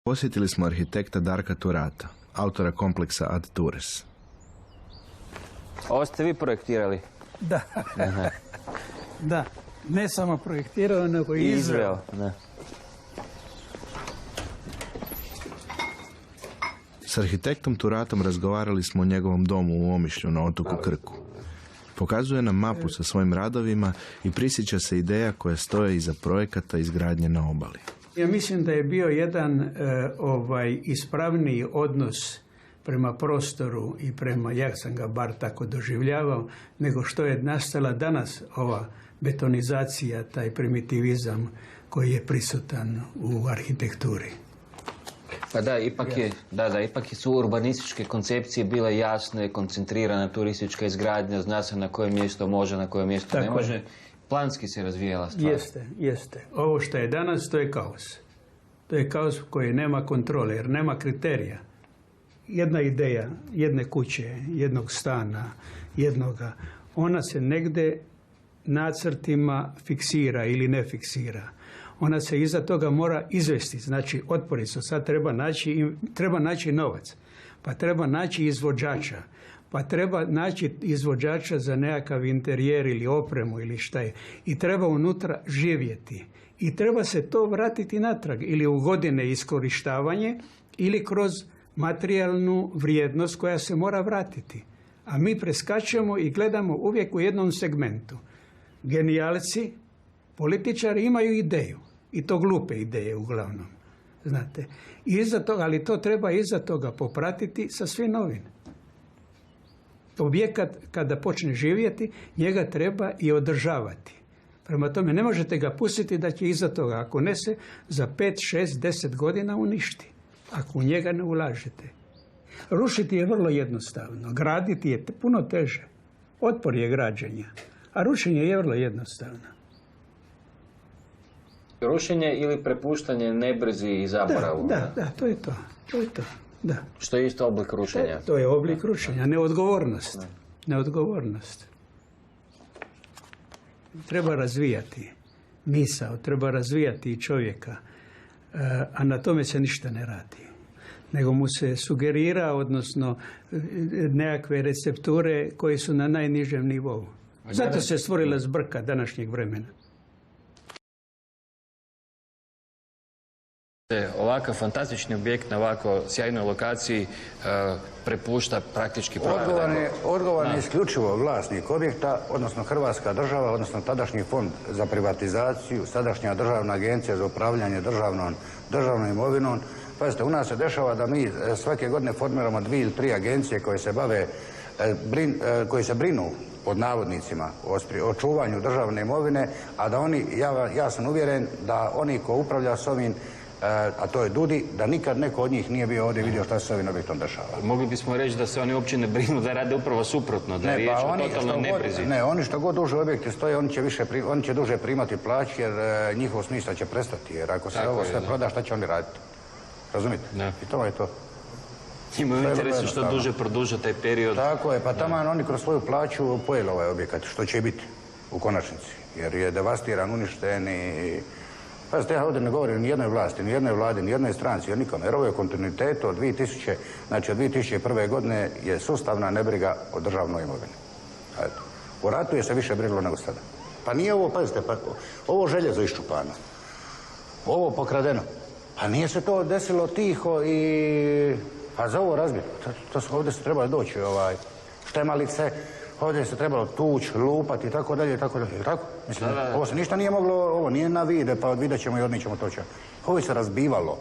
Posjetili smo arhitekta Darka Turata, autora kompleksa Ad Tures. Ovo ste vi projektirali? Da. Da. Ne samo projektirao, nego i izveo. S arhitektom Turatom razgovarali smo o njegovom domu u Omišlju na otoku Krku. Pokazuje nam mapu sa svojim radovima i prisjeća se ideja koja stoje iza projekata izgradnje na obali. Ja mislim da je bio jedan ispravniji odnos prema prostoru i prema, ja sam ga bar tako doživljavao, nego što je nastala danas ova betonizacija, taj primitivizam koji je prisutan u arhitekturi. Pa da, ipak su urbanističke koncepcije bile jasne, koncentrirana turistička izgradnja, zna se na koje mjesto može, na koje mjesto ne može. Planski se razvijala stvar. Jeste. Ovo što je danas, to je kaos. To je kaos koji nema kontrole, jer nema kriterija. Jedna ideja, jedne kuće, jednog stana, ona se negde nacrtima fiksira ili ne fiksira. Ona se iza toga mora izvesti, znači otpori su. Sad treba naći novac, pa treba naći izvođača, pa treba naći izvođača za nekakav interijer ili opremu ili šta je. I treba unutra živjeti. I treba se to vratiti natrag ili u godine iskorištavanje ili kroz materijalnu vrijednost koja se mora vratiti. A mi preskačemo i gledamo uvijek u jednom segmentu. Genijalci, političari imaju ideju. I to glupe ideje uglavnom. Znate. Ali to treba iza toga popratiti sa svim novim. Objekat kada počne živjeti, njega treba i održavati. Prema tome, ne možete ga pustiti da će iza toga, ako ne se, za 5, 6, 10 godina uništi. Ako u njega ne ulažete. Rušiti je vrlo jednostavno. Graditi je puno teže. Otpor je građenja. A rušenje je vrlo jednostavno. Rušenje ili prepuštanje nebrizi i zaboravu? Da, to je to. Da. Što je isto oblik rušenja? To je oblik rušenja, neodgovornost. Treba razvijati misao, treba razvijati i čovjeka, a na tome se ništa ne radi. Nego mu se sugerira, odnosno nekakve recepture koje su na najnižem nivou. Zato se stvorila zbrka današnjeg vremena. Ovakav fantastični objekt na ovako sjajnoj lokaciji prepušta praktički pravo. Odgovoran je isključivo vlasnik objekta, odnosno Hrvatska država, odnosno tadašnji fond za privatizaciju, sadašnja državna agencija za upravljanje državnom imovinom. Pazite, u nas se dešava da mi svake godine formiramo 2 ili 3 agencije koje se brinu pod navodnicima o čuvanju državne imovine, a da oni, ja sam uvjeren da oni ko upravlja s ovim, a to je DUDI, da nikad neko od njih nije bio ovdje i vidio šta se s ovim objektom dešava. Mogli bismo reći da se oni uopće ne brinu, da rade upravo suprotno, da je riječ o totalnoj nebrizi. Ne, oni što god duže objekti stoje, oni će duže primati plaću jer njihov smisao će prestati, jer ako se ovo sve proda, šta će oni raditi? Razumite? I to je to. Imaju interesu što duže produže taj period. Tako je, pa taman oni kroz svoju plaću pojeli ovaj objekat, što će biti u konačnici, jer je devastiran, uništen i... Pazite, ja ovdje ne govorim ni jednoj vlasti, ni jednoj vladi, ni jednoj stranci, o nikome, jer ovo je kontinuitet od 2001. godine je sustavna nebriga o državnoj imovini. U ratu je se više briglo nego sada. Pa nije ovo, pazite, ovo željezo iščupano, ovo pokradeno. Pa nije se to desilo tiho i... Pa za ovo razbiti, ovdje se trebalo doći štemalice, ovdje se trebalo tući, lupati i tako dalje, tako? Mislim, ovo se ništa nije moglo, ovo nije na vide, pa vidjet ćemo i odnićemo to će. Ovo se razbivalo.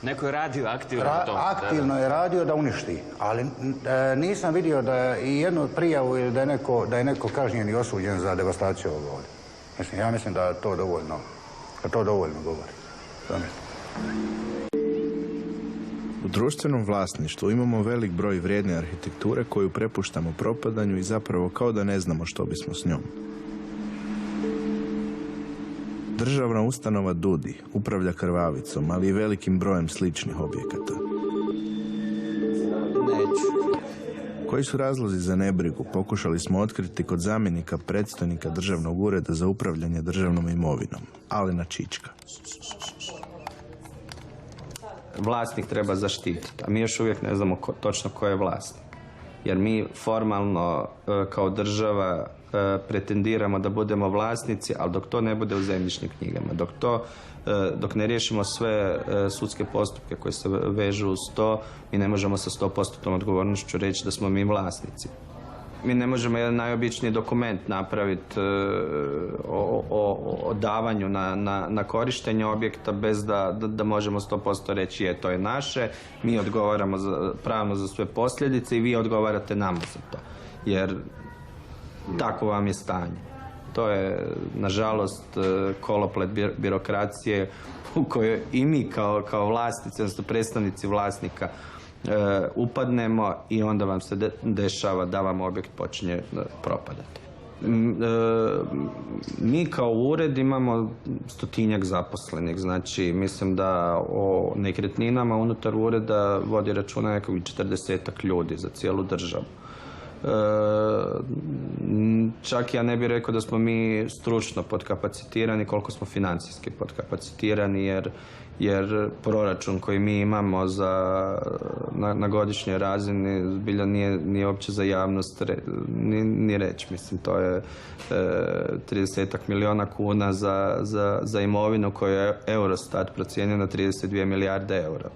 Neko je radio aktivno na tom. Aktivno je radio da uništi, ali nisam vidio da je i jednu prijavu ili da je neko kažnjen i osuđen za devastaciju ovog ovdje. Mislim, ja mislim da to dovoljno govori. U društvenom vlasništvu imamo velik broj vrijedne arhitekture koju prepuštamo propadanju i zapravo kao da ne znamo što bismo s njom. Državna ustanova DUDI upravlja Krvavicom, ali i velikim brojem sličnih objekata. Koji su razlozi za nebrigu, pokušali smo otkriti kod zamjenika predstojnika Državnog ureda za upravljanje državnom imovinom, Alena Čička. vlasnik treba zaštititi, a mi još uvijek ne znamo točno ko je vlasnik. Jer mi formalno kao država pretendiramo da budemo vlasnici, ali dok to ne bude u zemljišnim knjigama, dok ne riješimo sve sudske postupke koje se vežu uz to, mi ne možemo sa 100% odgovornošću reći da smo mi vlasnici. Mi ne možemo jedan najobičniji dokument napraviti o davanju na korištenje objekta bez da možemo 100% reći to je naše, mi odgovaramo pravno za sve posljedice i vi odgovarate nama za to. Jer tako vam je stanje. To je, nažalost, koloplet birokracije u kojoj i mi kao vlasnici, odnosno predstavnici vlasnika, upadnemo i onda vam se dešava da vam objekt počinje propadati. Mi kao ured imamo 100-tinjak zaposlenih, znači mislim da o nekretninama unutar ureda vodi računa nekog 40-ak ljudi za cijelu državu. Čak ja ne bih rekao da smo mi stručno podkapacitirani koliko smo financijski podkapacitirani, jer proračun koji mi imamo na godišnjoj razini zbilja nije uopće za javnost ni reći. Mislim, to je 30 milijuna kuna za imovinu koju je Eurostat procijenio na 32 milijarde eura.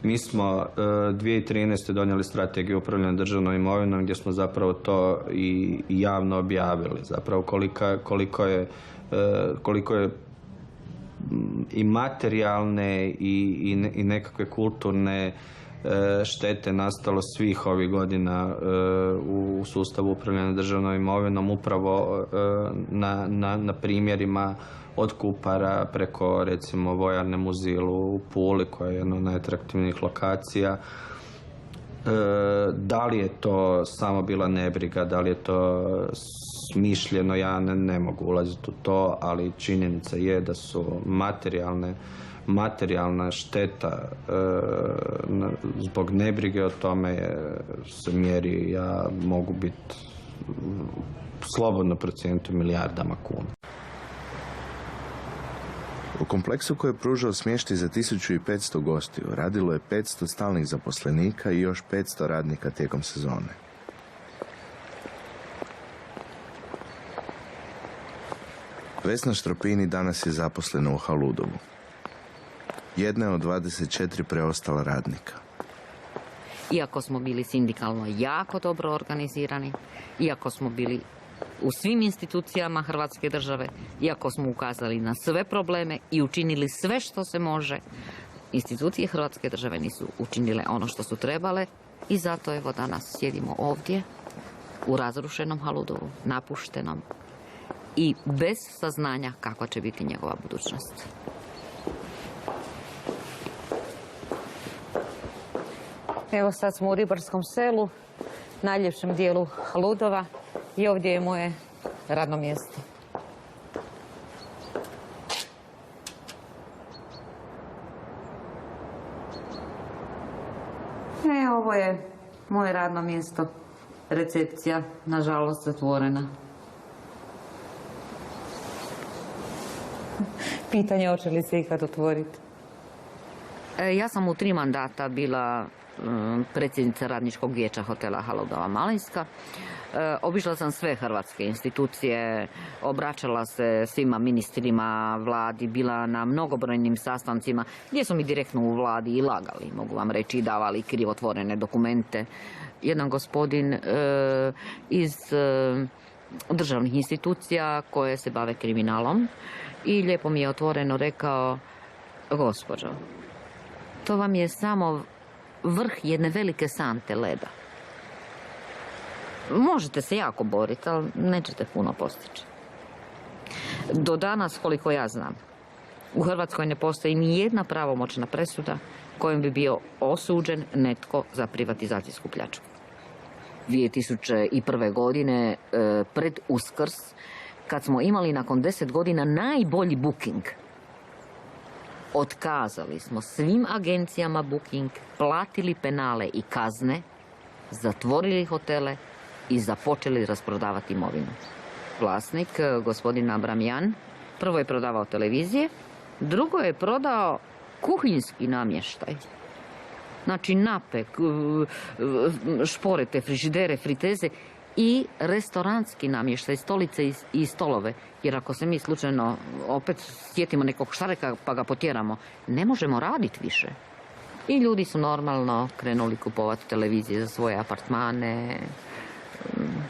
Mi smo 2013. donijeli strategiju upravljanja državnom imovinom gdje smo zapravo to i javno objavili. Zapravo koliko je i materijalne i nekakve kulturne štete nastalo svih ovih godina u sustavu upravljanja državnom imovinom upravo na primjerima od Kupara preko recimo vojarne Muzilu u Puli koja je jedna od najatraktivnijih lokacija. Da li je to samo bila nebriga, da li je to smišljeno, ja ne mogu ulaziti u to, ali činjenica je da su materijalna šteta zbog nebrige o tome se mjeri, ja mogu biti slobodno procijeniti u milijardama kuna. U kompleksu koji je pružao smještaj za 1500 gostiju radilo je 500 stalnih zaposlenika i još 500 radnika tijekom sezone. Vesna Štropini danas je zaposlena u Haludovu. Jedna je od 24 preostala radnika. Iako smo bili sindikalno jako dobro organizirani, iako smo bili u svim institucijama Hrvatske države, iako smo ukazali na sve probleme i učinili sve što se može, institucije Hrvatske države nisu učinile ono što su trebale i zato evo danas sjedimo ovdje u razrušenom Haludovu, napuštenom i bez saznanja kakva će biti njegova budućnost. Evo sad smo u ribarskom selu, najljepšem dijelu Haludova i ovdje je moje radno mjesto. Ovo je moje radno mjesto, recepcija, nažalost zatvorena. Pitanje hoće li se ikad otvoriti. Ja sam u 3 mandata bila predsjednica radničkog vijeća hotela Haludova Malinska. Obišla sam sve hrvatske institucije, obraćala se svima ministrima, vladi, bila na mnogobrojnim sastancima gdje su mi direktno u vladi i lagali, mogu vam reći, i davali krivotvorene dokumente. Jedan gospodin iz državnih institucija koje se bave kriminalom i lijepo mi je otvoreno rekao: gospođo, to vam je samo vrh jedne velike sante leda. Možete se jako boriti, ali nećete puno postići. Do danas, koliko ja znam, u Hrvatskoj ne postoji ni jedna pravomoćna presuda kojom bi bio osuđen netko za privatizacijsku pljačku. 2001. godine, pred Uskrs, kad smo imali nakon 10 godina najbolji booking, otkazali smo svim agencijama booking, platili penale i kazne, zatvorili hotele i započeli rasprodavati imovinu. Vlasnik, gospodin Abramjan, prvo je prodavao televizije, drugo je prodao kuhinjski namještaj. Znači napek, šporete, frižidere, friteze i restoranski namještaj, stolice i stolove. Jer ako se mi slučajno opet sjetimo nekog šareka pa ga potjeramo, ne možemo raditi više. I ljudi su normalno krenuli kupovati televizije za svoje apartmane,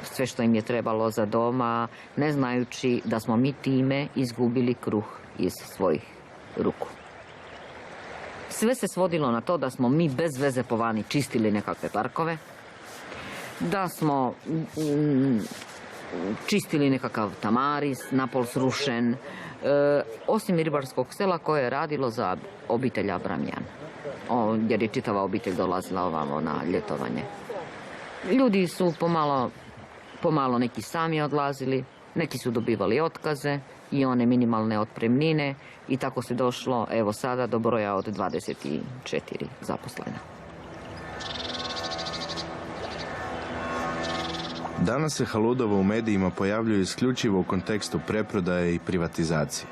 sve što im je trebalo za doma, ne znajući da smo mi time izgubili kruh iz svojih ruku. Sve se svodilo na to da smo mi bez veze po vani čistili nekakve parkove, da smo čistili nekakav tamaris, napol srušen, osim ribarskog sela koje je radilo za obitelj Abramjan, jer je čitava obitelj dolazila ovamo na ljetovanje. Ljudi su pomalo neki sami odlazili, neki su dobivali otkaze i one minimalne otpremnine i tako se došlo, evo sada, do broja od 24 zaposlena. Danas se Haludovo u medijima pojavljuje isključivo u kontekstu preprodaje i privatizacije.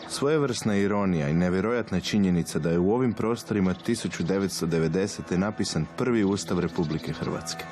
Svojevrsna ironija i nevjerojatna činjenica da je u ovim prostorima 1990. napisan prvi Ustav Republike Hrvatske.